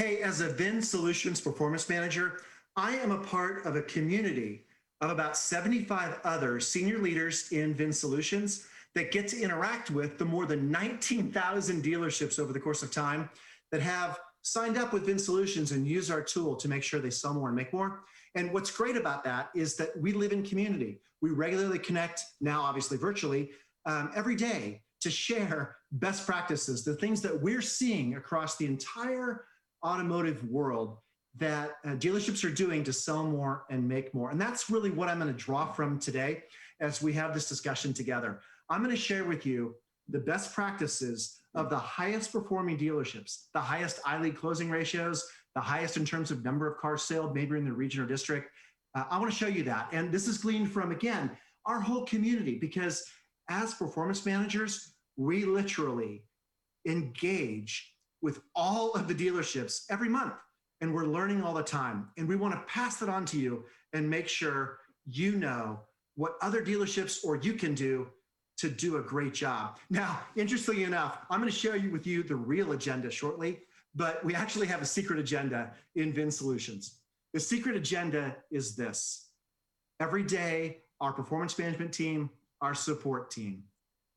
Hey, as a VIN Solutions Performance Manager, I am a part of a community of about 75 other senior leaders in VIN Solutions that get to interact with the more than 19,000 dealerships over the course of time that have signed up with VIN Solutions and use our tool to make sure they sell more and make more. And what's great about that is that we live in community. We regularly connect, now obviously virtually, every day to share best practices, the things that we're seeing across the entire automotive world that dealerships are doing to sell more and make more. And that's really what I'm going to draw from today as we have this discussion together. I'm going to share with you the best practices of the highest performing dealerships, the highest I-lead closing ratios, the highest in terms of number of cars sold, maybe in the region or district. I want to show you that. And this is gleaned from, again, our whole community, because as performance managers, we literally engage with all of the dealerships every month, and we're learning all the time. And we want to pass it on to you and make sure you know what other dealerships or you can do to do a great job. Now, interestingly enough, I'm going to share with you the real agenda shortly, but we actually have a secret agenda in VIN Solutions. The secret agenda is this. Every day, our performance management team, our support team,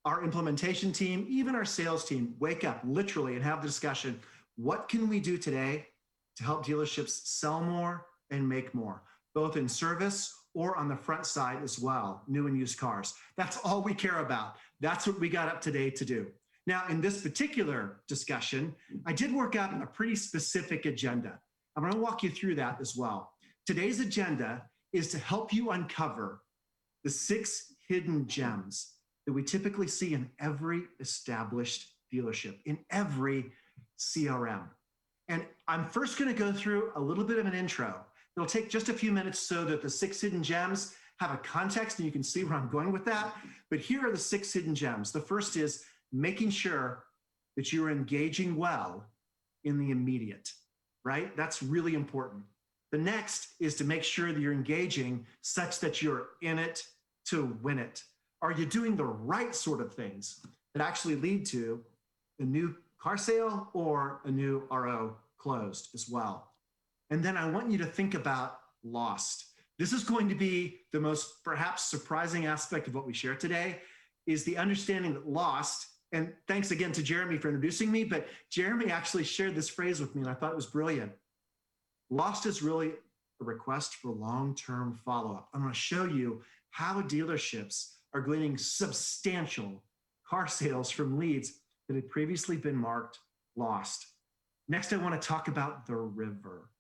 our implementation team, even our sales team, wake up literally and have the discussion. What can we do today to help dealerships sell more and make more, both in service or on the front side as well, new and used cars? That's all we care about. That's what we got up today to do. Now, in this particular discussion, I did work out a pretty specific agenda. I'm going to walk you through that as well. Today's agenda is to help you uncover the 6 hidden gems that we typically see in every established dealership, in every CRM. And I'm first going to go through a little bit of an intro. It'll take just a few minutes so that the 6 hidden gems have a context and you can see where I'm going with that. But here are the 6 hidden gems. The first is making sure that you're engaging well in the immediate, right? That's really important. The next is to make sure that you're engaging such that you're in it to win it. Are you doing the right sort of things that actually lead to a new car sale or a new RO closed as well? And then I want you to think about lost. This is going to be the most perhaps surprising aspect of what we share today, is the understanding that lost, and thanks again to Jeremy for introducing me, but Jeremy actually shared this phrase with me and I thought it was brilliant. Lost is really a request for long-term follow-up. I'm going to show you how dealerships are gleaning substantial car sales from leads that had previously been marked lost. Next, I want to talk about the river.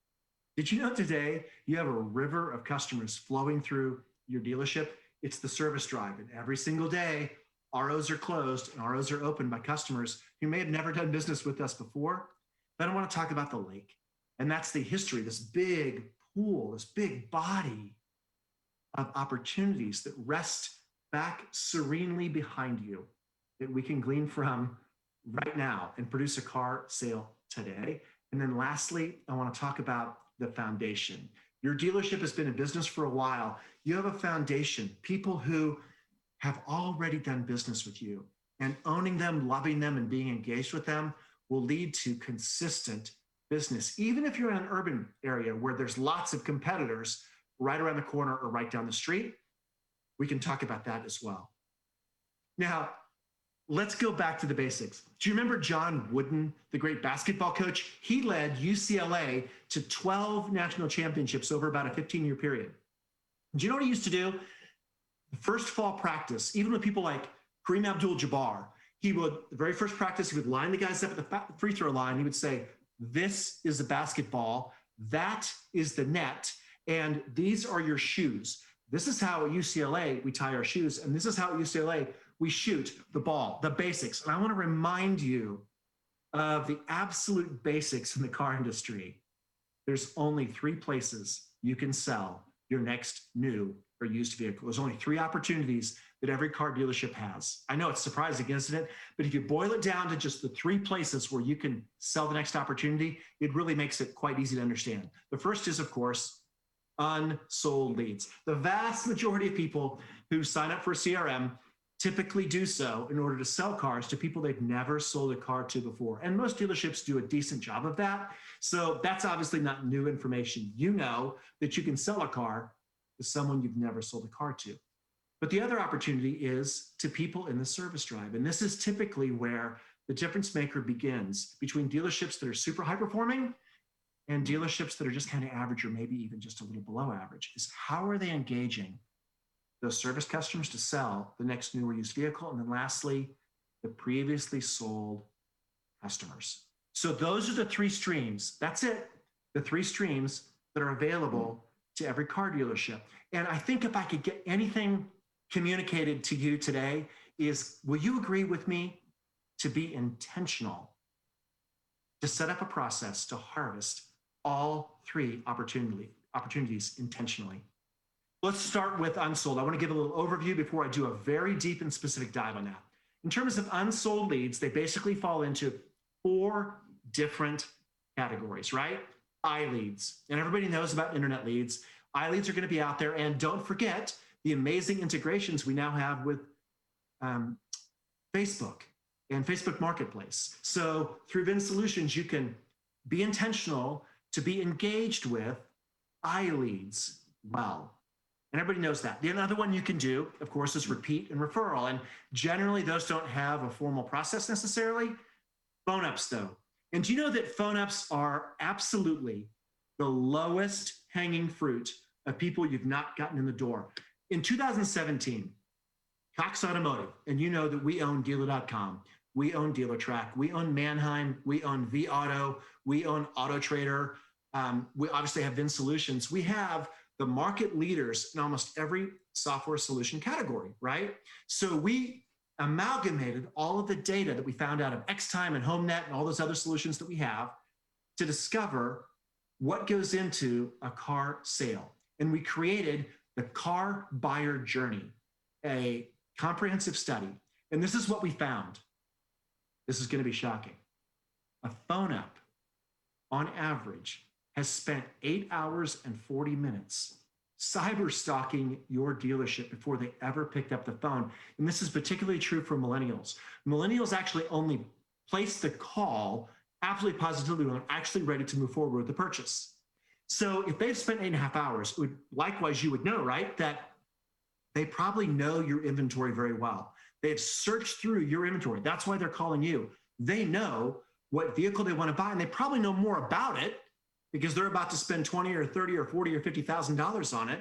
Did you know today you have a river of customers flowing through your dealership? It's the service drive, and every single day, ROs are closed and ROs are opened by customers who may have never done business with us before. Then I want to talk about the lake, and that's the history, this big pool, this big body of opportunities that rest back serenely behind you that we can glean from right now and produce a car sale today. And then lastly, I want to talk about the foundation. Your dealership has been in business for a while. You have a foundation, people who have already done business with you, and owning them, loving them, and being engaged with them will lead to consistent business. Even if you're in an urban area where there's lots of competitors right around the corner or right down the street, we can talk about that as well. Now, let's go back to the basics. Do you remember John Wooden, the great basketball coach? He led UCLA to 12 national championships over about a 15-year period. Do you know what he used to do? The first fall practice, even with people like Kareem Abdul-Jabbar, the very first practice, he would line the guys up at the free throw line. He would say, this is a basketball, that is the net, and these are your shoes. This is how at UCLA we tie our shoes, and this is how at UCLA we shoot the ball, the basics. And I want to remind you of the absolute basics in the car industry. There's only 3 places you can sell your next new or used vehicle. There's only 3 opportunities that every car dealership has. I know it's surprising, isn't it? But if you boil it down to just the 3 places where you can sell the next opportunity, it really makes it quite easy to understand. The first is, of course, unsold leads. The vast majority of people who sign up for CRM typically do so in order to sell cars to people they've never sold a car to before. And most dealerships do a decent job of that. So that's obviously not new information. You know that you can sell a car to someone you've never sold a car to. But the other opportunity is to people in the service drive. And this is typically where the difference maker begins between dealerships that are super high performing and dealerships that are just kind of average or maybe even just a little below average, is how are they engaging those service customers to sell the next new or used vehicle? And then lastly, the previously sold customers. So those are the three streams. That's it. The three streams that are available to every car dealership. And I think if I could get anything communicated to you today is, will you agree with me to be intentional, to set up a process to harvest all three opportunities intentionally? Let's start with unsold. I want to give a little overview before I do a very deep and specific dive on that. In terms of unsold leads, they basically fall into 4 different categories, right? iLeads, and everybody knows about internet leads. iLeads are going to be out there, and don't forget the amazing integrations we now have with Facebook and Facebook Marketplace. So through VinSolutions, you can be intentional to be engaged with iLeads well. And everybody knows that. The other one you can do, of course, is repeat and referral. And generally, those don't have a formal process necessarily. Phone ups, though. And do you know that phone ups are absolutely the lowest hanging fruit of people you've not gotten in the door? In 2017, Cox Automotive, and you know that we own Dealer.com, we own DealerTrack, we own Manheim, we own vAuto, we own AutoTrader, we obviously have VinSolutions. We have the market leaders in almost every software solution category, right? So we amalgamated all of the data that we found out of Xtime and HomeNet and all those other solutions that we have to discover what goes into a car sale. And we created the car buyer journey, a comprehensive study. And this is what we found. This is going to be shocking. A phone up, on average, has spent 8 hours and 40 minutes cyber stalking your dealership before they ever picked up the phone. And this is particularly true for millennials. Millennials actually only place the call absolutely positively when they're actually ready to move forward with the purchase. So if they've spent 8.5 hours, likewise, you would know, right, that they probably know your inventory very well. They've searched through your inventory. That's why they're calling you. They know what vehicle they want to buy, and they probably know more about it because they're about to spend $20 or $30 or $40 or $50,000 on it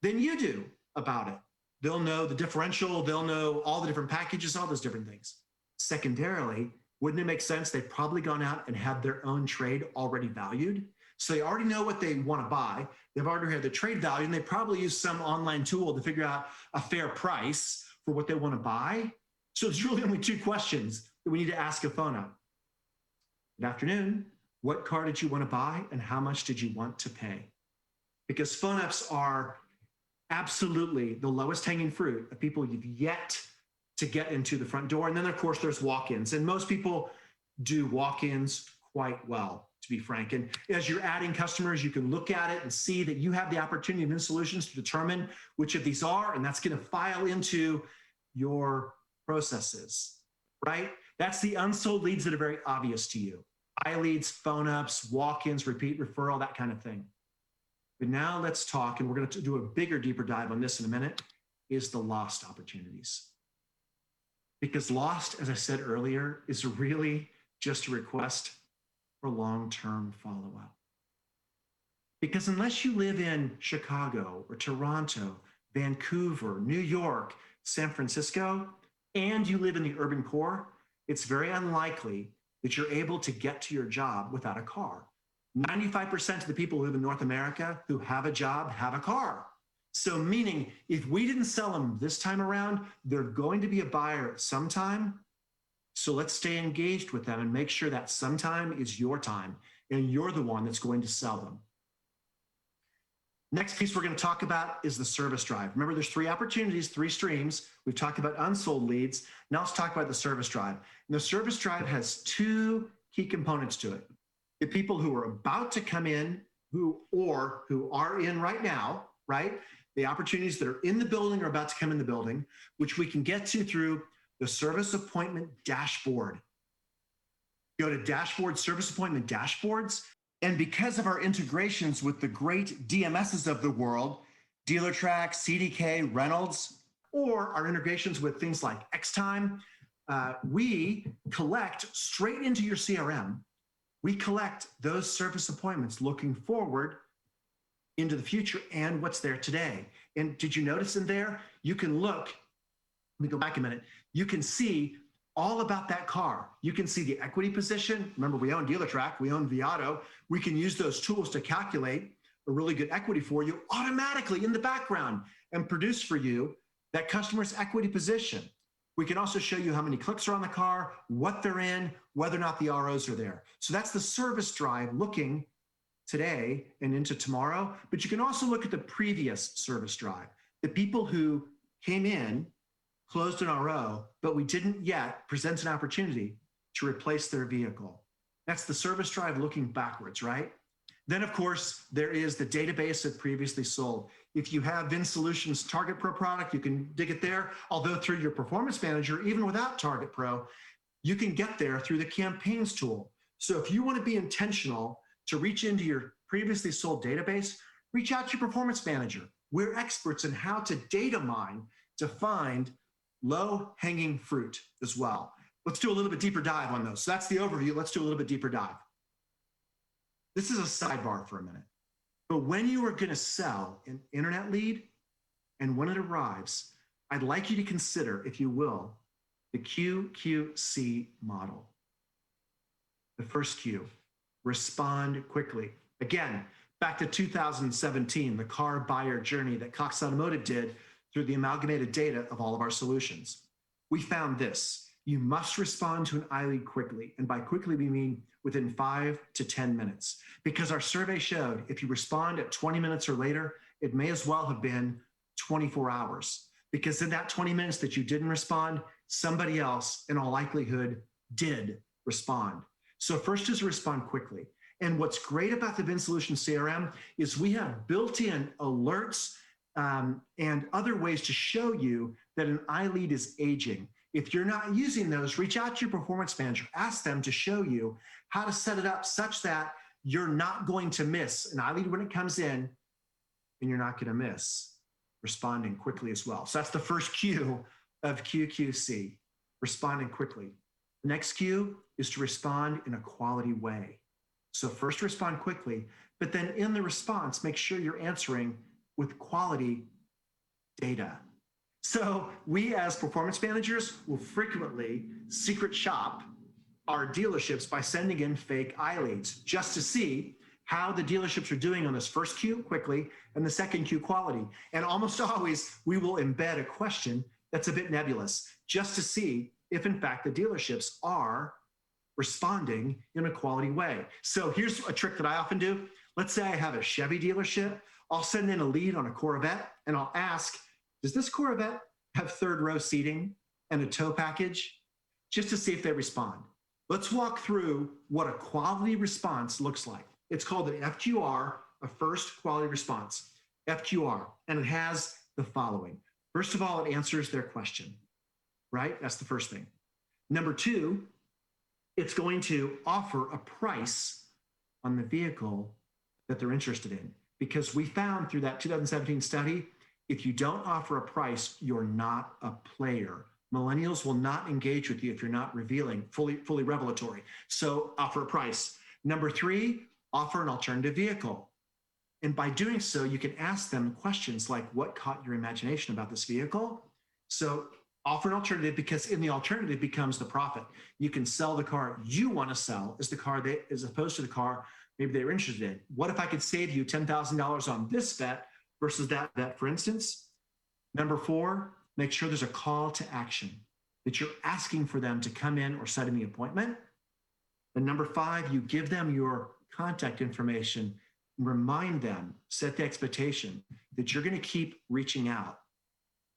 than you do about it. They'll know the differential. They'll know all the different packages, all those different things. Secondarily, wouldn't it make sense? They've probably gone out and had their own trade already valued. So they already know what they want to buy. They've already had the trade value, and they probably use some online tool to figure out a fair price for what they want to buy. So there's really only 2 questions that we need to ask a phone up. Good afternoon. What car did you want to buy, and how much did you want to pay? Because phone ups are absolutely the lowest hanging fruit of people you've yet to get into the front door. And then, of course, there's walk-ins. And most people do walk-ins quite well, to be frank. And as you're adding customers, you can look at it and see that you have the opportunity of VinSolutions to determine which of these are, and that's going to file into your processes, right? That's the unsold leads that are very obvious to you. iLeads, phone ups, walk-ins, repeat, referral, that kind of thing. But now let's talk, and we're going to do a bigger, deeper dive on this in a minute, is the lost opportunities. Because lost, as I said earlier, is really just a request for long-term follow-up. Because unless you live in Chicago or Toronto, Vancouver, New York, San Francisco, and you live in the urban core, it's very unlikely that you're able to get to your job without a car. 95% of the people who live in North America who have a job have a car. So meaning, if we didn't sell them this time around, they're going to be a buyer sometime. So let's stay engaged with them and make sure that sometime is your time and you're the one that's going to sell them. Next piece we're going to talk about is the service drive. Remember, there's 3 opportunities, 3 streams. We've talked about unsold leads. Now let's talk about the service drive. And the service drive has 2 key components to it. The people who are about to come in, who are in right now, right? the opportunities that are in the building or about to come in the building, which we can get to through the service appointment dashboard. Go to dashboard, service appointment dashboards. And because of our integrations with the great DMSs of the world, DealerTrack, CDK, Reynolds, or our integrations with things like Xtime, we collect straight into your CRM. We collect those service appointments looking forward into the future and what's there today. And did you notice in there, you can look, let me go back a minute, you can see all about that car. You can see the equity position. Remember, we own DealerTrack, we own Viato. We can use those tools to calculate a really good equity for you automatically in the background and produce for you that customer's equity position. We can also show you how many clicks are on the car, what they're in, whether or not the ROs are there. So that's the service drive looking today and into tomorrow. But you can also look at the previous service drive, the people who came in, closed an RO, but we didn't yet present an opportunity to replace their vehicle. That's the service drive looking backwards, right? Then, of course, there is the database of previously sold. If you have VinSolutions Target Pro product, you can dig it there. Although through your performance manager, even without Target Pro, you can get there through the campaigns tool. So if you want to be intentional to reach into your previously sold database, reach out to your performance manager. We're experts in how to data mine to find low-hanging fruit as well. Let's do a little bit deeper dive on those. So that's the overview. Let's do a little bit deeper dive. This is a sidebar for a minute. But when you are going to sell an internet lead and when it arrives, I'd like you to consider, if you will, the QQC model. The first Q, respond quickly. Again, back to 2017, the car buyer journey that Cox Automotive did through the amalgamated data of all of our solutions. We found this. You must respond to an iLead quickly. And by quickly, we mean within 5 to 10 minutes. Because our survey showed if you respond at 20 minutes or later, it may as well have been 24 hours. Because in that 20 minutes that you didn't respond, somebody else, in all likelihood, did respond. So first is respond quickly. And what's great about the VinSolutions CRM is we have built-in alerts and other ways to show you that an iLead is aging. If you're not using those, reach out to your performance manager, ask them to show you how to set it up such that you're not going to miss an iLead when it comes in, and you're not going to miss responding quickly as well. So that's the first Q of QQC, responding quickly. The next Q is to respond in a quality way. So first respond quickly, but then in the response, make sure you're answering with quality data. So we as performance managers will frequently secret shop our dealerships by sending in fake iLeads just to see how the dealerships are doing on this first Q quickly and the second Q quality. And almost always we will embed a question that's a bit nebulous just to see if in fact the dealerships are responding in a quality way. So here's a trick that I often do. Let's say I have a Chevy dealership. I'll send in a lead on a Corvette and I'll ask, does this Corvette have third row seating and a tow package? Just to see if they respond. Let's walk through what a quality response looks like. It's called an FQR, a first quality response, FQR, and it has the following. First of all, it answers their question, right? That's the first thing. Number two, it's going to offer a price on the vehicle that they're interested in. Because we found through that 2017 study, if you don't offer a price, you're not a player. Millennials will not engage with you if you're not revealing, fully revelatory. So offer a price. Number three, offer an alternative vehicle. And by doing so, you can ask them questions like, what caught your imagination about this vehicle? So offer an alternative, because in the alternative becomes the profit. You can sell the car you want to sell as opposed to the car maybe they're interested in. What if I could save you $10,000 on this bet versus that bet, for instance? Number four, make sure there's a call to action, that you're asking for them to come in or set in the appointment. And number five, you give them your contact information and remind them, set the expectation that you're going to keep reaching out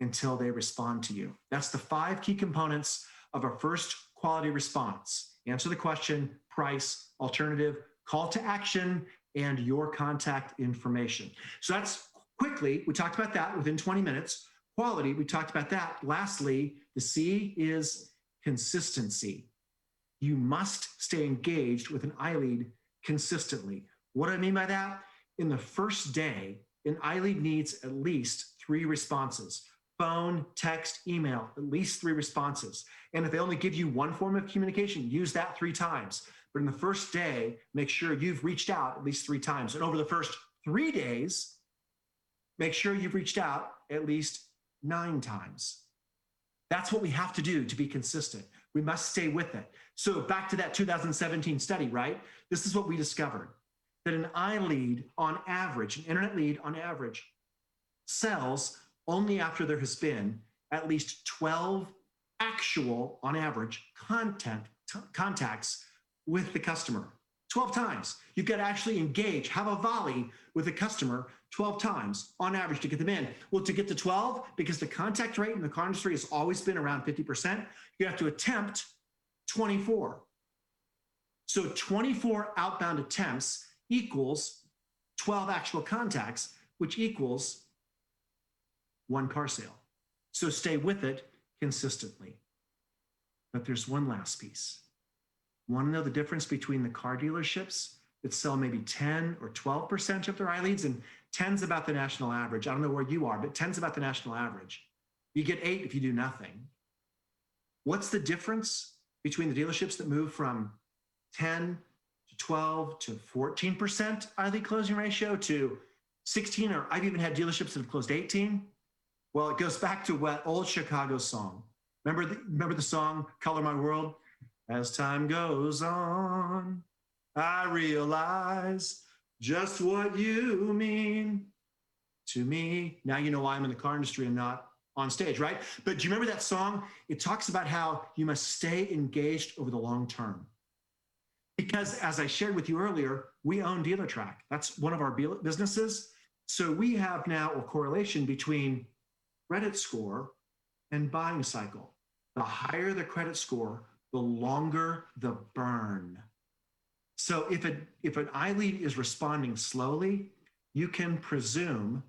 until they respond to you. That's the 5 key components of a first quality response. Answer the question, price, alternative, call to action, and your contact information. So that's Quickly, we talked about that within 20 minutes. Quality, we talked about that. Lastly, the C is consistency. You must stay engaged with an iLead consistently. What do I mean by that? In the first day, an iLead needs at least 3 responses: phone, text, email, at least 3 responses. And if they only give you one form of communication, use that 3 times. But in the first day, make sure you've reached out at least 3 times. And over the first 3 days, make sure you've reached out at least 9 times. That's what we have to do to be consistent. We must stay with it. So back to that 2017 study, right? This is what we discovered, that an iLead on average, an internet lead on average, sells only after there has been at least 12 actual, on average, contacts with the customer. 12 times. You've got to actually engage, have a volley with a customer 12 times on average to get them in. Well, to get to 12, because the contact rate in the car industry has always been around 50%, you have to attempt 24. So 24 outbound attempts equals 12 actual contacts, which equals 1 car sale. So stay with it consistently. But there's one last piece. Want to know the difference between the car dealerships that sell maybe 10 or 12% of their iLeads? And 10's about the national average. I don't know where you are, but 10's about the national average. You get 8 if you do nothing. What's the difference between the dealerships that move from 10 to 12 to 14% iLead closing ratio to 16, or I've even had dealerships that have closed 18? Well, it goes back to what old Chicago song. Remember the song, Color My World? As time goes on, I realize just what you mean to me. Now you know why I'm in the car industry and not on stage, right? But do you remember that song? It talks about how you must stay engaged over the long term. Because as I shared with you earlier, we own DealerTrack. That's one of our businesses. So we have now a correlation between credit score and buying cycle. The higher the credit score, the longer the burn. So if an iLead is responding slowly, you can presume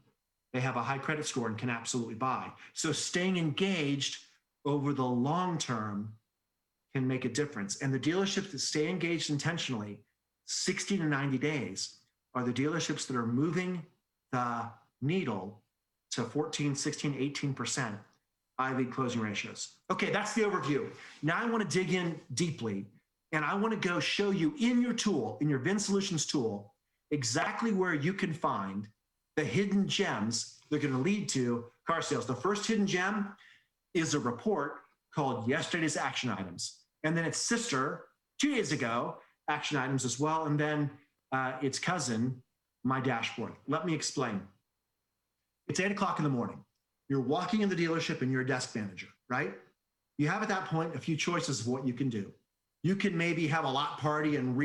they have a high credit score and can absolutely buy. So staying engaged over the long term can make a difference. And the dealerships that stay engaged intentionally, 60 to 90 days, are the dealerships that are moving the needle to 14, 16, 18% iLead closing ratios. Okay, that's the overview. Now I want to dig in deeply, and I want to go show you in your tool, in your VinSolutions tool, exactly where you can find the hidden gems that are going to lead to car sales. The first hidden gem is a report called Yesterday's Action Items. And then its sister, 2 days ago, Action Items as well. And then its cousin, My Dashboard. Let me explain. It's 8 o'clock in the morning. You're walking in the dealership and you're a desk manager, right? You have at that point a few choices of what you can do. You can maybe have a lot party and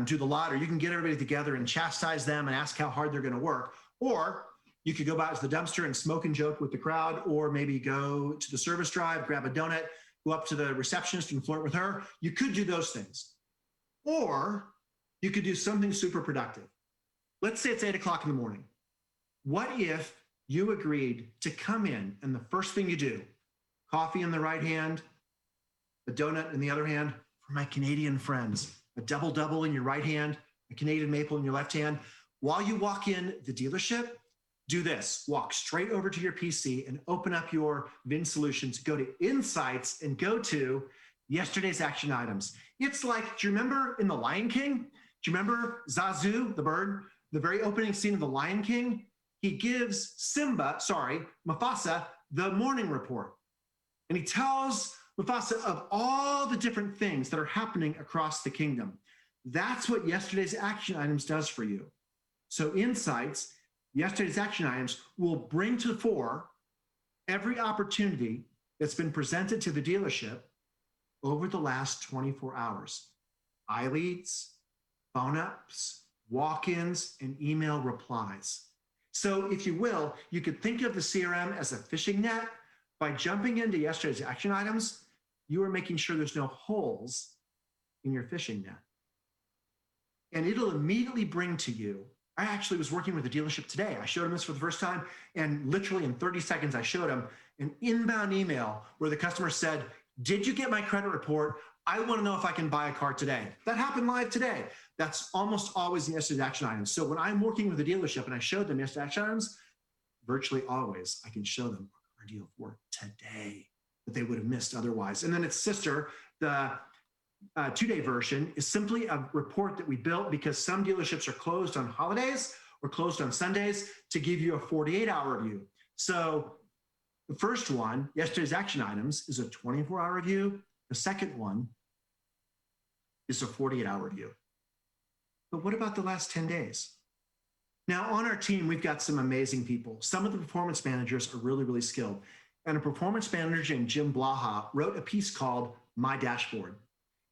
do the lot, or you can get everybody together and chastise them and ask how hard they're going to work. Or you could go out to the dumpster and smoke and joke with the crowd, or maybe go to the service drive, grab a donut, go up to the receptionist and flirt with her. You could do those things. Or you could do something super productive. Let's say it's 8 o'clock in the morning. What if you agreed to come in and the first thing you do, coffee in the right hand, a donut in the other hand, for my Canadian friends, a double in your right hand, a Canadian maple in your left hand. While you walk in the dealership, do this. Walk straight over to your PC and open up your VinSolutions, go to Insights and go to Yesterday's Action Items. It's like, do you remember in The Lion King? Do you remember Zazu, the bird? The very opening scene of The Lion King? He gives Mufasa, the morning report. And he tells Mufasa of all the different things that are happening across the kingdom. That's what Yesterday's Action Items does for you. So Insights, Yesterday's Action Items, will bring to the fore every opportunity that's been presented to the dealership over the last 24 hours. iLeads, phone ups, walk-ins, and email replies. So if you will, you could think of the CRM as a fishing net. By jumping into Yesterday's Action Items, you are making sure there's no holes in your fishing net. And it'll immediately bring to you, I actually was working with a dealership today. I showed him this for the first time, and literally in 30 seconds, I showed him an inbound email where the customer said, did you get my credit report? I want to know if I can buy a car today. That happened live today. That's almost always the yesterday's action item. So when I'm working with a dealership and I show them yesterday's action items, virtually always I can show them our deal for today that they would have missed otherwise. And then its sister, the two-day version, is simply a report that we built because some dealerships are closed on holidays or closed on Sundays to give you a 48-hour review. So the first one, yesterday's action items, is a 24-hour review. The second one is a 48-hour review. But what about the last 10 days? Now, on our team, we've got some amazing people. Some of the performance managers are really, really skilled. And a performance manager named Jim Blaha wrote a piece called My Dashboard.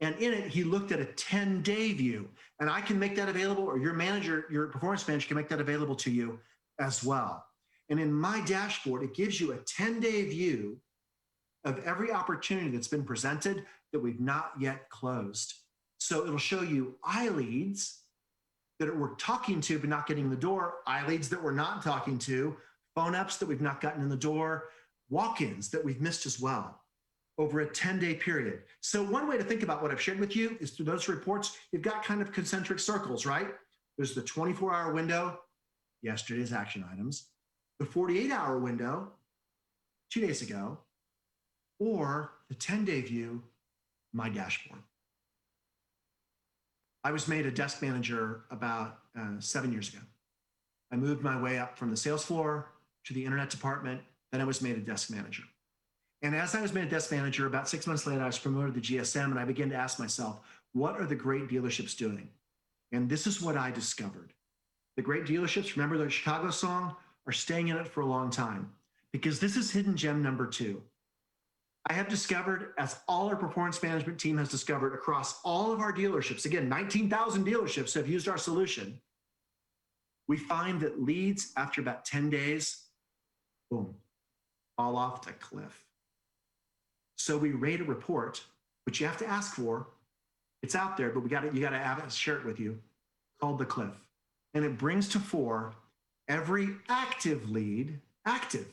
And in it, he looked at a 10-day view. And I can make that available, or your manager, your performance manager can make that available to you as well. And in My Dashboard, it gives you a 10-day view of every opportunity that's been presented that we've not yet closed. So it'll show you iLeads that we're talking to but not getting in the door, iLeads that we're not talking to, phone ups that we've not gotten in the door, walk-ins that we've missed as well over a 10-day period. So one way to think about what I've shared with you is through those reports, you've got kind of concentric circles, right? There's the 24-hour window, yesterday's action items, the 48-hour window, 2 days ago, or the 10-day view, My Dashboard. I was made a desk manager about 7 years ago. I moved my way up from the sales floor to the internet department, then I was made a desk manager. And as I was made a desk manager, about 6 months later, I was promoted to GSM, and I began to ask myself, what are the great dealerships doing? And this is what I discovered. The great dealerships, remember the Chicago song, are staying in it for a long time, because this is hidden gem number 2. I have discovered, as all our performance management team has discovered across all of our dealerships, again, 19,000 dealerships have used our solution, we find that leads after about 10 days, boom, fall off the cliff. So we rate a report, which you have to ask for. It's out there, but you got to have it, share it with you, called the cliff. And it brings to fore every active lead, active,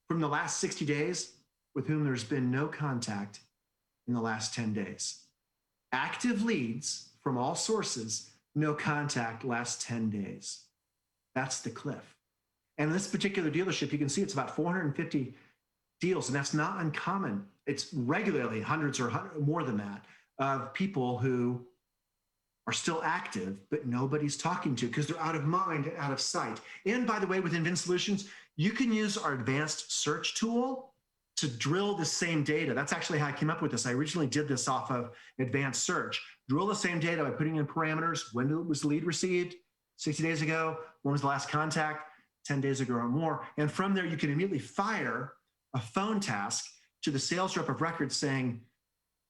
from the last 60 days with whom there's been no contact in the last 10 days. Active leads from all sources, no contact last 10 days. That's the cliff. And in this particular dealership, you can see it's about 450 deals, and that's not uncommon. It's regularly hundreds or more than that of people who are still active, but nobody's talking to because they're out of mind and out of sight. And by the way, within Vin Solutions, you can use our advanced search tool to drill the same data. That's actually how I came up with this. I originally did this off of advanced search. Drill the same data by putting in parameters. When was the lead received? 60 days ago. When was the last contact? 10 days ago or more. And from there, you can immediately fire a phone task to the sales rep of record saying,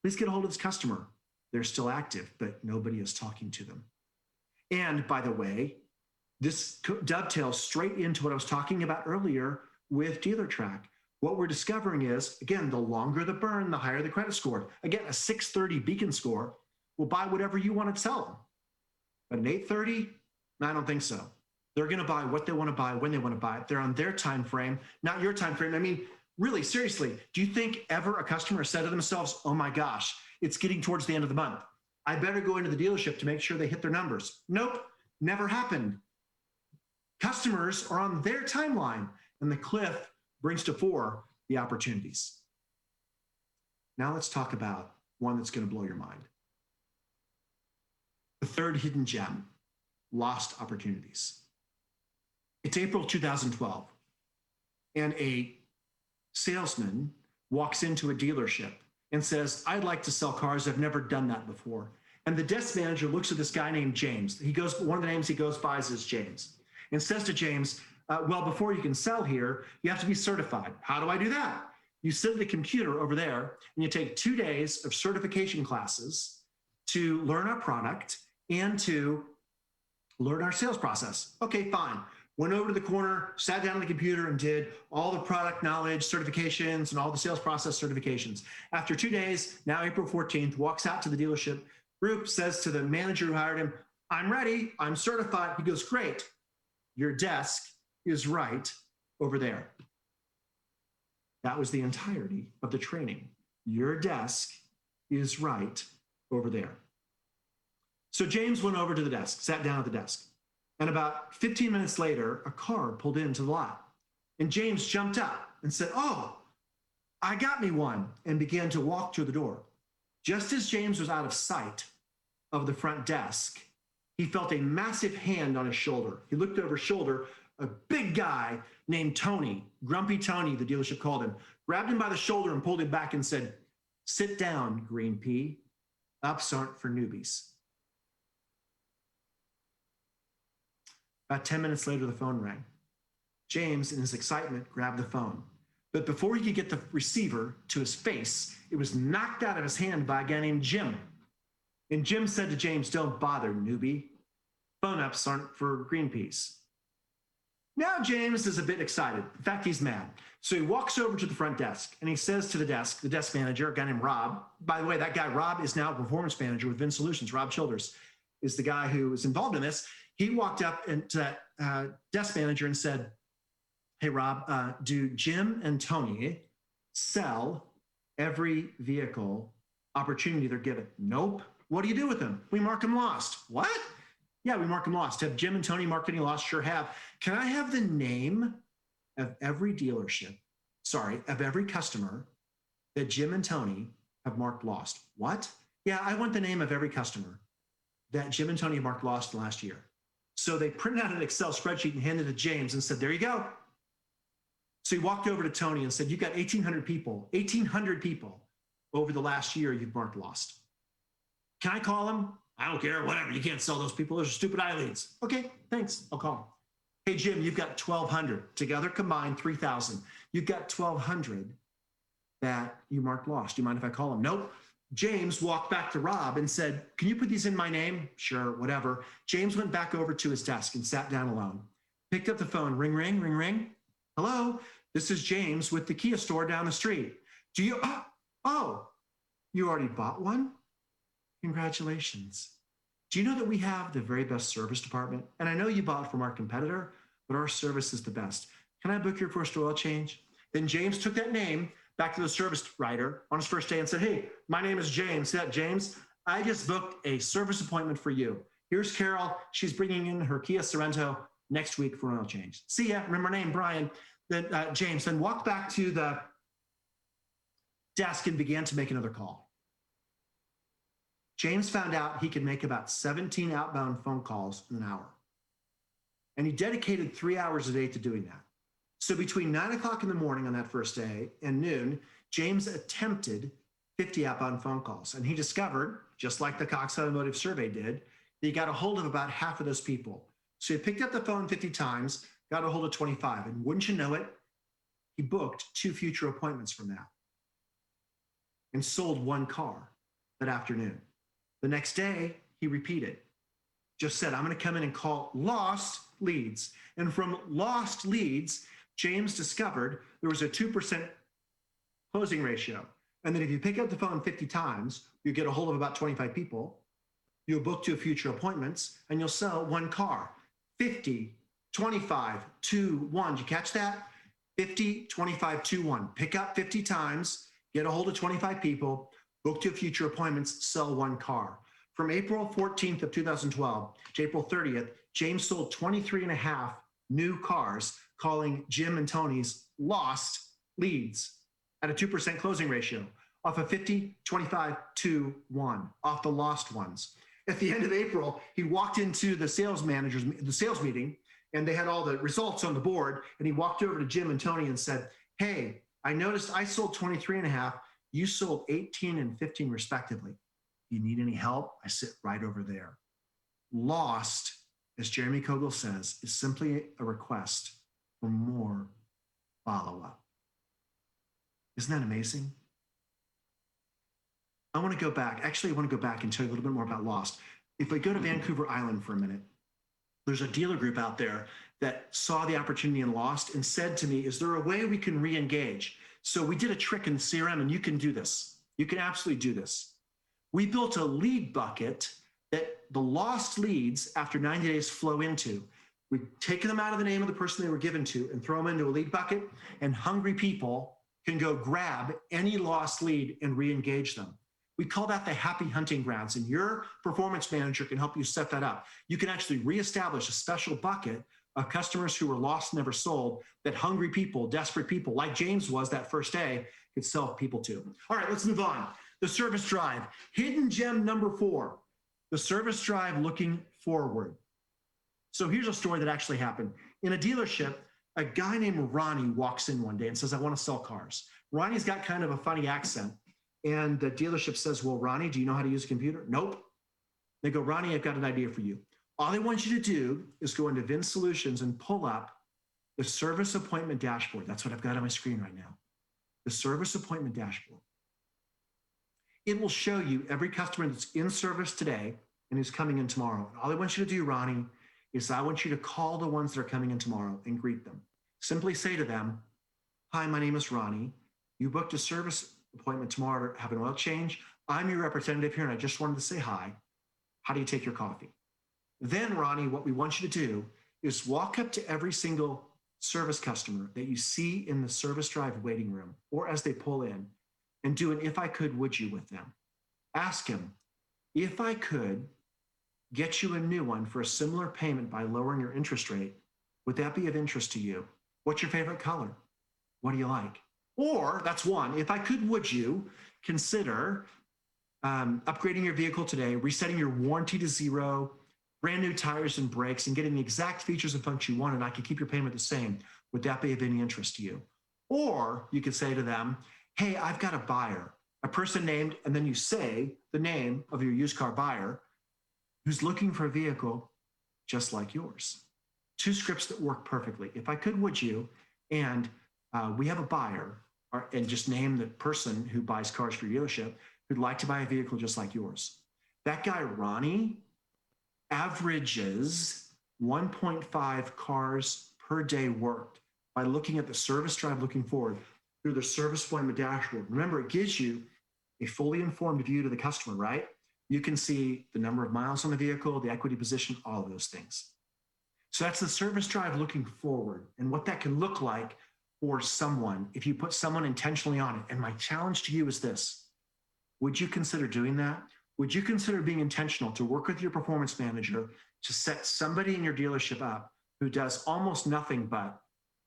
please get a hold of this customer. They're still active, but nobody is talking to them. And by the way, this dovetails straight into what I was talking about earlier with DealerTrack. What we're discovering is, again, the longer the burn, the higher the credit score. Again, a 630 beacon score will buy whatever you want to sell them. But an 830, I don't think so. They're going to buy what they want to buy when they want to buy it. They're on their time frame, not your time frame. I mean, really, seriously, do you think ever a customer said to themselves, oh my gosh, it's getting towards the end of the month, I better go into the dealership to make sure they hit their numbers? Nope, never happened. Customers are on their timeline, and the cliff brings to fore the opportunities. Now let's talk about one that's going to blow your mind. The third hidden gem, lost opportunities. It's April 2012, and a salesman walks into a dealership and says, I'd like to sell cars. I've never done that before. And the desk manager looks at this guy named James. One of the names he goes by is James, and says to James, well, before you can sell here, you have to be certified. How do I do that? You sit at the computer over there and you take 2 days of certification classes to learn our product and to learn our sales process. Okay, fine. Went over to the corner, sat down on the computer and did all the product knowledge certifications and all the sales process certifications. After 2 days, now April 14th, walks out to the dealership group, says to the manager who hired him, I'm ready, I'm certified. He goes, great. Your desk is right over there. That was the entirety of the training. Your desk is right over there. So James went over to the desk, sat down at the desk. And about 15 minutes later, a car pulled into the lot. And James jumped up and said, "Oh, I got me one," and began to walk to the door. Just as James was out of sight of the front desk, he felt a massive hand on his shoulder. He looked over his shoulder. A big guy named Tony, Grumpy Tony, the dealership called him, grabbed him by the shoulder and pulled him back and said, "Sit down, Green Pea. Ups aren't for newbies." About 10 minutes later, the phone rang. James, in his excitement, grabbed the phone. But before he could get the receiver to his face, it was knocked out of his hand by a guy named Jim. And Jim said to James, "Don't bother, newbie. Phone ups aren't for green peas." Now James is a bit excited. In fact, he's mad. So he walks over to the front desk and he says to the desk manager, a guy named Rob. By the way, that guy, Rob, is now a performance manager with Vin Solutions. Rob Childers is the guy who is involved in this. He walked up to that desk manager and said, "Hey, Rob, do Jim and Tony sell every vehicle opportunity they're given?" "Nope." "What do you do with them?" "We mark them lost." "What?" "Yeah, we mark them lost." "Have Jim and Tony marked any lost?" "Sure have." "Can I have the name of every dealership, of every customer that Jim and Tony have marked lost?" "What?" "Yeah, I want the name of every customer that Jim and Tony have marked lost in the last year." So they printed out an Excel spreadsheet and handed it to James and said, "There you go." So he walked over to Tony and said, "You've got 1,800 people over the last year you've marked lost. Can I call them?" "I don't care, whatever. You can't sell those people. Those are stupid eye-leads." "Okay, thanks. I'll call them." "Hey, Jim, you've got 1,200. Together combined, 3,000. You've got 1,200 that you marked lost. Do you mind if I call them?" "Nope." James walked back to Rob and said, "Can you put these in my name?" "Sure, whatever." James went back over to his desk and sat down alone. Picked up the phone. Ring, ring, ring, ring. "Hello, this is James with the Kia store down the street. Do you, oh, you already bought one? Congratulations. Do you know that we have the very best service department? And I know you bought from our competitor, but our service is the best. Can I book your first oil change?" Then James took that name back to the service writer on his first day and said, "Hey, my name is James. Yeah, James, I just booked a service appointment for you. Here's Carol. She's bringing in her Kia Sorento next week for an oil change. See ya. Remember my name, Brian." Then James then walked back to the desk and began to make another call. James found out he could make about 17 outbound phone calls in an hour. And he dedicated 3 hours a day to doing that. So between 9 o'clock in the morning on that first day and noon, James attempted 50 outbound phone calls. And he discovered, just like the Cox Automotive survey did, that he got a hold of about half of those people. So he picked up the phone 50 times, got a hold of 25. And wouldn't you know it, he booked 2 future appointments from that and sold 1 car that afternoon. The next day, he repeated, just said, "I'm going to come in and call lost leads." And from lost leads, James discovered there was a 2% closing ratio. And that if you pick up the phone 50 times, you get a hold of about 25 people, you'll book 2 future appointments, and you'll sell 1 car. 50, 25, 2, 1. Did you catch that? 50, 25, 2, 1. Pick up 50 times, get a hold of 25 people, book 2 future appointments, sell 1 car. From April 14th of 2012 to April 30th, James sold 23 and a half new cars, calling Jim and Tony's lost leads at a 2% closing ratio off of 50, 25, 2, 1, off the lost ones. At the end of April, he walked into the sales meeting, and they had all the results on the board. And he walked over to Jim and Tony and said, "Hey, I noticed I sold 23 and a half. You sold 18 and 15 respectively. You need any help? I sit right over there." Lost, as Jeremy Kogel says, is simply a request for more follow-up. Isn't that amazing? I want to go back. Actually, I want to go back and tell you a little bit more about Lost. If we go to Vancouver Island for a minute, there's a dealer group out there that saw the opportunity in Lost and said to me, "Is there a way we can re-engage?" So we did a trick in the CRM, and you can do this. You can absolutely do this. We built a lead bucket that the lost leads after 90 days flow into. We take them out of the name of the person they were given to and throw them into a lead bucket, and hungry people can go grab any lost lead and re-engage them. We call that the happy hunting grounds, and your performance manager can help you set that up. You can actually reestablish a special bucket of customers who were lost, never sold, that hungry people, desperate people, like James was that first day, could sell people to. All right, let's move on. The service drive. Hidden gem number 4, the service drive looking forward. So here's a story that actually happened. In a dealership, a guy named Ronnie walks in one day and says, I want to sell cars. Ronnie's got kind of a funny accent. And the dealership says, well, Ronnie, do you know how to use a computer? Nope. They go, Ronnie, I've got an idea for you. All I want you to do is go into Vin Solutions and pull up the service appointment dashboard. That's what I've got on my screen right now. The service appointment dashboard. It will show you every customer that's in service today and who's coming in tomorrow. And all I want you to do, Ronnie, is I want you to call the ones that are coming in tomorrow and greet them. Simply say to them, hi, my name is Ronnie. You booked a service appointment tomorrow to have an oil change. I'm your representative here, and I just wanted to say hi. How do you take your coffee? Then, Ronnie, what we want you to do is walk up to every single service customer that you see in the service drive waiting room or as they pull in, and do an if I could, would you with them. Ask him, if I could get you a new one for a similar payment by lowering your interest rate, would that be of interest to you? What's your favorite color? What do you like? Or, that's one, if I could, would you consider upgrading your vehicle today, resetting your warranty to 0, brand new tires and brakes, and getting the exact features and functions you want, and I could keep your payment the same. Would that be of any interest to you? Or you could say to them, hey, I've got a buyer, a person named, and then you say the name of your used car buyer who's looking for a vehicle just like yours. 2 scripts that work perfectly. If I could, would you? And we have a buyer, and just name the person who buys cars for your dealership who'd like to buy a vehicle just like yours. That guy, Ronnie, averages 1.5 cars per day worked by looking at the service drive looking forward through the service appointment dashboard. Remember, it gives you a fully informed view to the customer, right? You can see the number of miles on the vehicle, the equity position, all of those things. So that's the service drive looking forward and what that can look like for someone if you put someone intentionally on it. And my challenge to you is this. Would you consider doing that? Would you consider being intentional to work with your performance manager to set somebody in your dealership up who does almost nothing but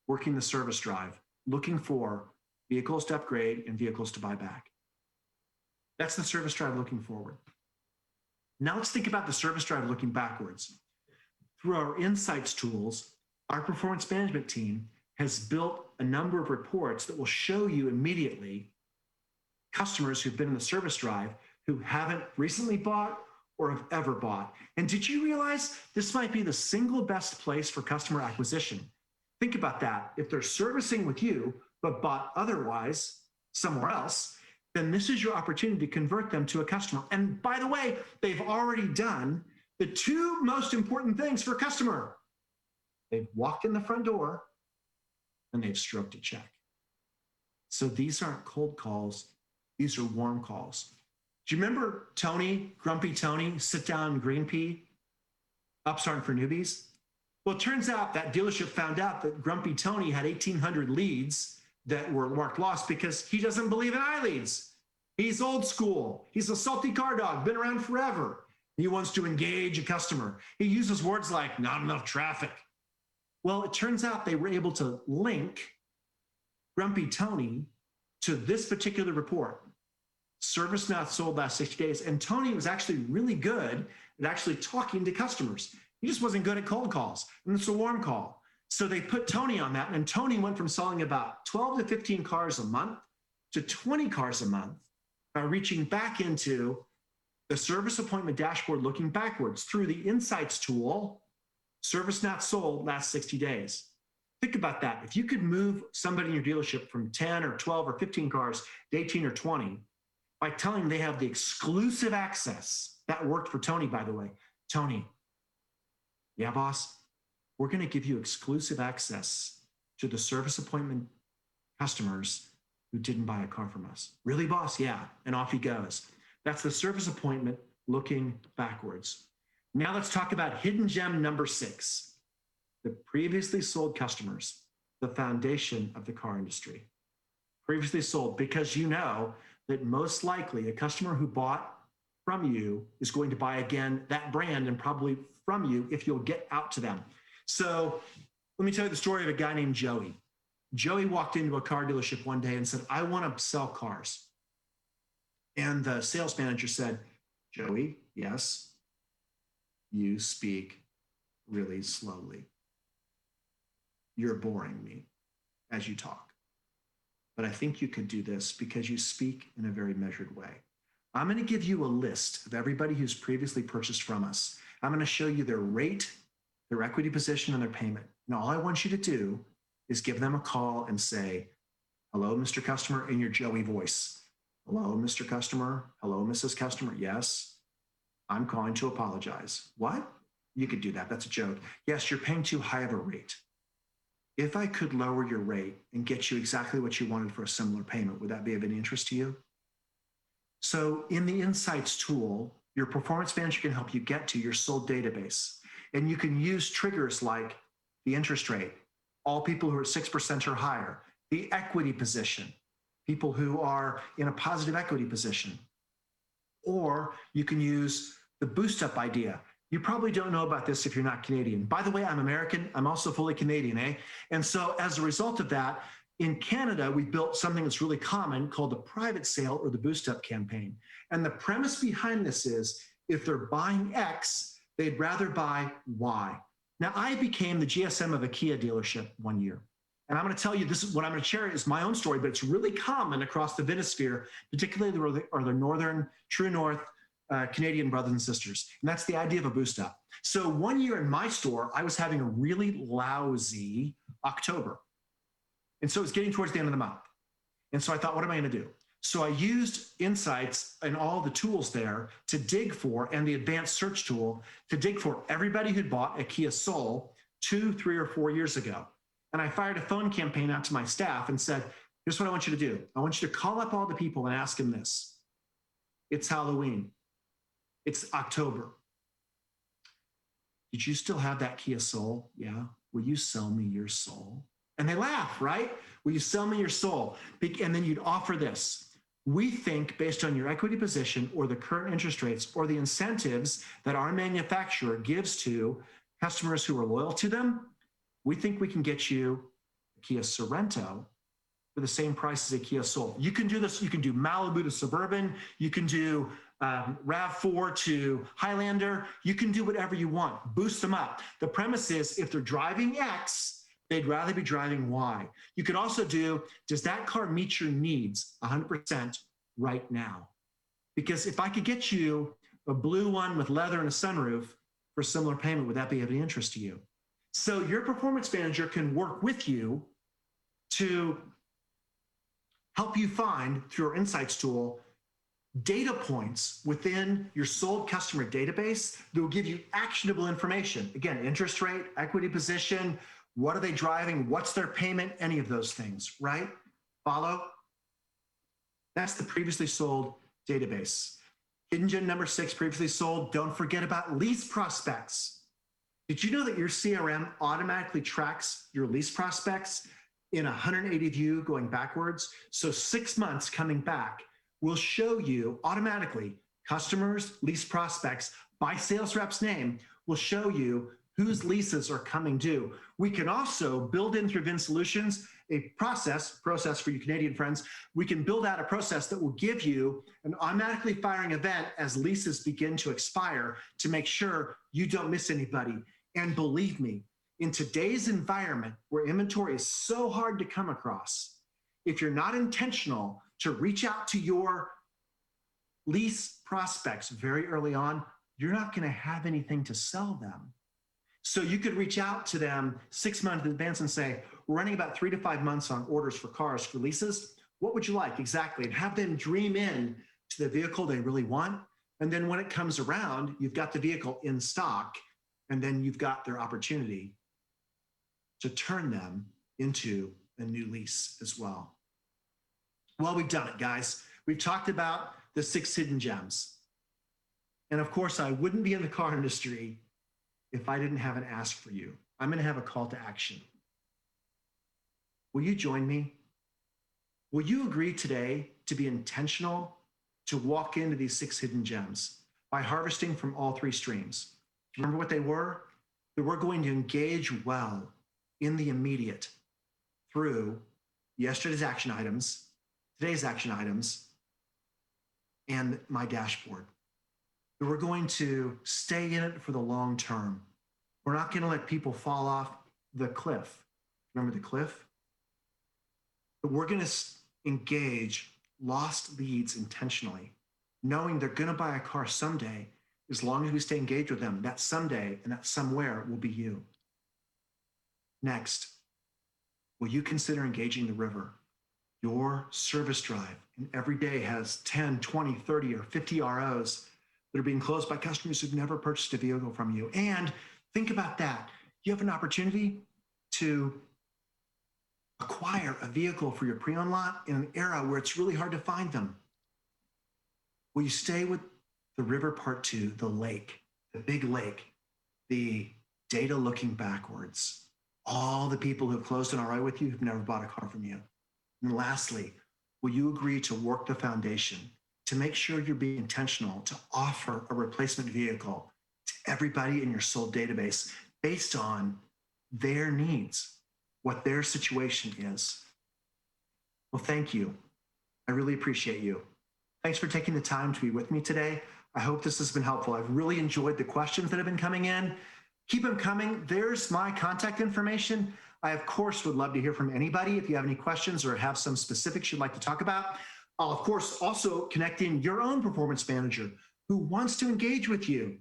working the service drive, looking for vehicles to upgrade and vehicles to buy back? That's the service drive looking forward. Now let's think about the service drive looking backwards. Through our insights tools, our performance management team has built a number of reports that will show you immediately customers who've been in the service drive who haven't recently bought or have ever bought. And did you realize this might be the single best place for customer acquisition? Think about that. If they're servicing with you, but bought otherwise somewhere else, then this is your opportunity to convert them to a customer. And by the way, they've already done the 2 most important things for a customer. They've walked in the front door and they've stroked a check. So these aren't cold calls. These are warm calls. Do you remember Tony, Grumpy Tony, sit down green pea, upstart for newbies? Well, it turns out that dealership found out that Grumpy Tony had 1,800 leads that were marked lost because he doesn't believe in iLeads. He's old school. He's a salty car dog, been around forever. He wants to engage a customer. He uses words like not enough traffic. Well, it turns out they were able to link Grumpy Tony to this particular report. Service not sold last 60 days. And Tony was actually really good at actually talking to customers. He just wasn't good at cold calls. And it's a warm call. So they put Tony on that. And Tony went from selling about 12 to 15 cars a month to 20 cars a month by reaching back into the service appointment dashboard, looking backwards through the insights tool, service not sold last 60 days. Think about that. If you could move somebody in your dealership from 10 or 12 or 15 cars to 18 or 20 by telling them they have the exclusive access, that worked for Tony, by the way. Tony, yeah, boss, we're going to give you exclusive access to the service appointment customers who didn't buy a car from us. Really, boss? Yeah. And off he goes. That's the service appointment looking backwards. Now let's talk about hidden gem number 6. the previously sold customers, the foundation of the car industry. Previously sold, because you know that most likely a customer who bought from you is going to buy again that brand and probably from you if you'll get out to them. So let me tell you the story of a guy named Joey. Joey walked into a car dealership one day and said, I want to sell cars. And the sales manager said, Joey, yes, you speak really slowly. You're boring me as you talk. But I think you could do this because you speak in a very measured way. I'm going to give you a list of everybody who's previously purchased from us. I'm going to show you their rate, their equity position, and their payment. And all I want you to do is give them a call and say, hello, Mr. Customer, in your Joey voice. Hello, Mr. Customer. Hello, Mrs. Customer. Yes, I'm calling to apologize. What? You could do that. That's a joke. Yes, you're paying too high of a rate. If I could lower your rate and get you exactly what you wanted for a similar payment, would that be of any interest to you? So in the Insights tool, your performance manager can help you get to your sold database. And you can use triggers like the interest rate, all people who are 6% or higher, the equity position, people who are in a positive equity position. Or you can use the boost up idea. You probably don't know about this if you're not Canadian. By the way, I'm American. I'm also fully Canadian, eh? And so as a result of that, in Canada, we built something that's really common called the private sale or the boost up campaign. And the premise behind this is if they're buying X, they'd rather buy Y. Now, I became the GSM of a Kia dealership one year. And I'm going to tell you, this is what I'm going to share is my own story, but it's really common across the Vinisphere, particularly the northern, true north Canadian brothers and sisters. And that's the idea of a boost up. So one year in my store, I was having a really lousy October. And so it was getting towards the end of the month. And so I thought, what am I going to do? So I used Insights and all the tools there to dig for, and the advanced search tool to dig for everybody who'd bought a Kia Soul 2, 3, or 4 years ago. And I fired a phone campaign out to my staff and said, here's what I want you to do. I want you to call up all the people and ask them this. It's Halloween. It's October. Did you still have that Kia Soul? Yeah. Will you sell me your soul? And they laugh, right? Will you sell me your soul? And then you'd offer this. We think based on your equity position or the current interest rates or the incentives that our manufacturer gives to customers who are loyal to them, we think we can get you a Kia Sorento for the same price as a Kia Soul. You can do this. You can do Malibu to Suburban. You can do RAV4 to Highlander. You can do whatever you want. Boost them up. The premise is if they're driving X, they'd rather be driving Y. You could also do, does that car meet your needs 100% right now? Because if I could get you a blue one with leather and a sunroof for a similar payment, would that be of any interest to you? So your performance manager can work with you to help you find, through our Insights tool, data points within your sold customer database that will give you actionable information. Again, interest rate, equity position, what are they driving? What's their payment? Any of those things, right? Follow? That's the previously sold database. Hidden gem number 6, previously sold. Don't forget about lease prospects. Did you know that your CRM automatically tracks your lease prospects in a 180 view going backwards? So 6 months coming back will show you automatically customers, lease prospects by sales rep's name will show you whose leases are coming due. We can also build in through Vin Solutions a process for you Canadian friends. We can build out a process that will give you an automatically firing event as leases begin to expire to make sure you don't miss anybody. And believe me, in today's environment where inventory is so hard to come across, if you're not intentional to reach out to your lease prospects very early on, you're not going to have anything to sell them. So you could reach out to them 6 months in advance and say, we're running about 3 to 5 months on orders for cars for leases. What would you like exactly? And have them dream in to the vehicle they really want. And then when it comes around, you've got the vehicle in stock, and then you've got their opportunity to turn them into a new lease as well. Well, we've done it, guys. We've talked about the 6 hidden gems. And of course, I wouldn't be in the car industry if I didn't have an ask for you. I'm going to have a call to action. Will you join me? Will you agree today to be intentional to walk into these 6 hidden gems by harvesting from all 3 streams? Remember what they were? That we're going to engage well in the immediate through yesterday's action items, today's action items, and my dashboard. That we're going to stay in it for the long term. We're not going to let people fall off the cliff. Remember the cliff? But we're going to engage lost leads intentionally, knowing they're going to buy a car someday. As long as we stay engaged with them, that someday and that somewhere will be you. Next, will you consider engaging the river? Your service drive and every day has 10, 20, 30, or 50 ROs that are being closed by customers who've never purchased a vehicle from you. And think about that. You have an opportunity to acquire a vehicle for your pre-owned lot in an era where it's really hard to find them. Will you stay with the river part 2, the lake, the big lake, the data looking backwards, all the people who have closed an RO with you who've never bought a car from you? And lastly, will you agree to work the foundation to make sure you're being intentional to offer a replacement vehicle to everybody in your sold database based on their needs, what their situation is? Well, thank you. I really appreciate you. Thanks for taking the time to be with me today. I hope this has been helpful. I've really enjoyed the questions that have been coming in. Keep them coming. There's my contact information. I, of course, would love to hear from anybody if you have any questions or have some specifics you'd like to talk about. I'll, of course, also connect in your own performance manager who wants to engage with you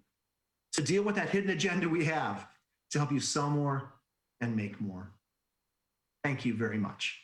to deal with that hidden agenda we have to help you sell more and make more. Thank you very much.